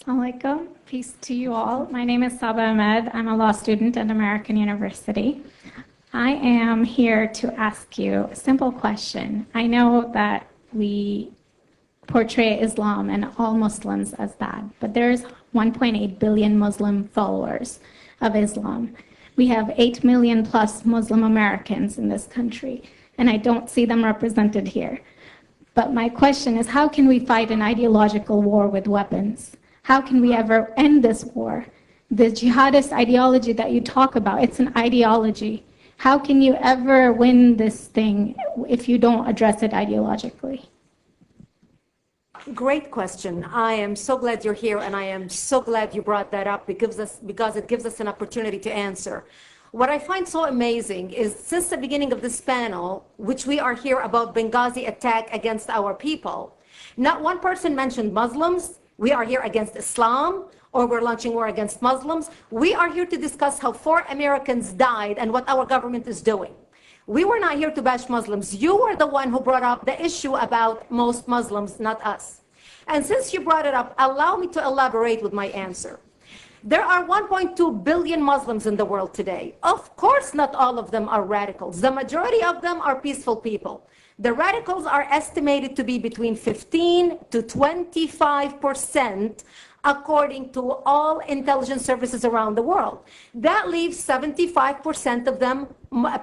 Alaikum. Peace to you all. My name is Saba Ahmed. I'm a law student at American University. I am here to ask you a simple question. I know that we portray Islam and all Muslims as bad, but there's 1.8 billion Muslim followers of Islam. We have 8 million plus Muslim Americans in this country, and I don't see them represented here. But my question is, how can we fight an ideological war with weapons? How can we ever end this war? The jihadist ideology that you talk about, it's an ideology. How can you ever win this thing if you don't address it ideologically? Great question. I am so glad you're here, and I am so glad you brought that up because it gives us an opportunity to answer. What I find so amazing is since the beginning of this panel, which we are here about Benghazi attack against our people, not one person mentioned Muslims. We are here against Islam, or we're launching war against Muslims. We are here to discuss how 4 Americans died and what our government is doing. We were not here to bash Muslims. You were the one who brought up the issue about most Muslims, not us. And since you brought it up, allow me to elaborate with my answer. There are 1.2 billion Muslims in the world today. Of course, not all of them are radicals. The majority of them are peaceful people. The radicals are estimated to be between 15 to 25%, according to all intelligence services around the world. That leaves 75% of them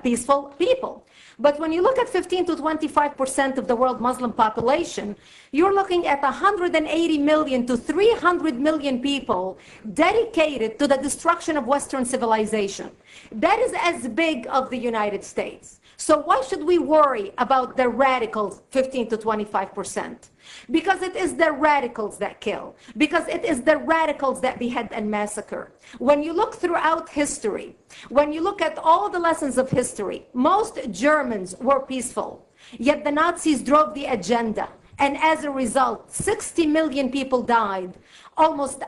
peaceful people. But when you look at 15 to 25% of the world Muslim population, you're looking at 180 million to 300 million people dedicated to the destruction of Western civilization. That is as big as the United States. So why should we worry about the radicals, 15 to 25%? Because it is the radicals that kill. Because it is the radicals that behead and massacre. When you look throughout history, when you look at all the lessons of history, most Germans were peaceful. Yet the Nazis drove the agenda. And as a result, 60 million people died. Almost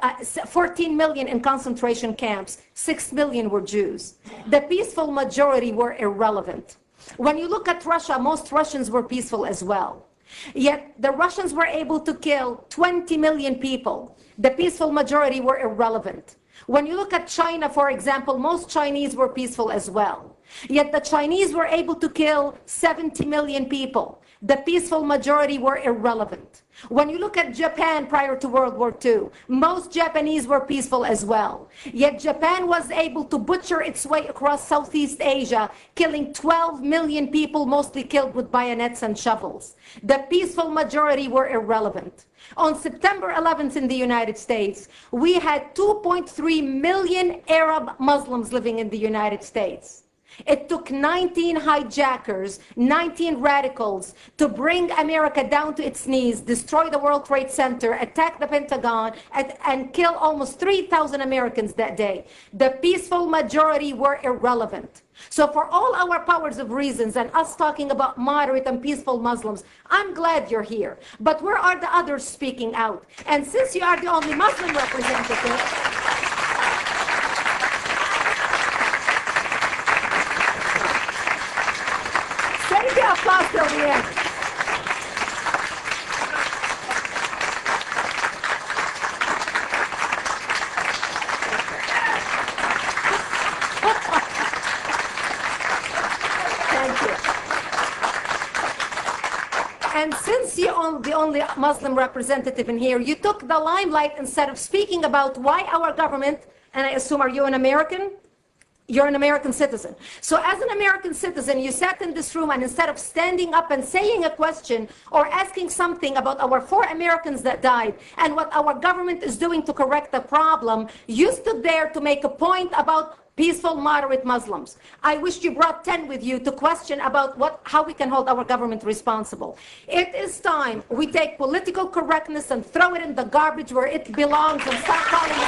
14 million in concentration camps. 6 million were Jews. The peaceful majority were irrelevant. When you look at Russia, most Russians were peaceful as well. Yet the Russians were able to kill 20 million people. The peaceful majority were irrelevant. When you look at China, for example, most Chinese were peaceful as well. Yet the Chinese were able to kill 70 million people. The peaceful majority were irrelevant. When you look at Japan prior to World War II, most Japanese were peaceful as well. Yet Japan was able to butcher its way across Southeast Asia, killing 12 million people, mostly killed with bayonets and shovels. The peaceful majority were irrelevant. On September 11th in the United States, we had 2.3 million Arab Muslims living in the United States. It took 19 hijackers, 19 radicals to bring America down to its knees, destroy the World Trade Center, attack the Pentagon, and kill almost 3,000 Americans that day. The peaceful majority were irrelevant. So for all our powers of reasons and us talking about moderate and peaceful Muslims, I'm glad you're here. But where are the others speaking out? And since you are the only Muslim representative, applause till the end. Thank you. And since you're the only Muslim representative in here, you took the limelight instead of speaking about why our government, and I assume, are you an American? You're an American citizen. So as an American citizen, you sat in this room, and instead of standing up and saying a question or asking something about our 4 Americans that died and what our government is doing to correct the problem, you stood there to make a point about peaceful, moderate Muslims. I wish you brought 10 with you to question about how we can hold our government responsible. It is time we take political correctness and throw it in the garbage where it belongs and stop calling it.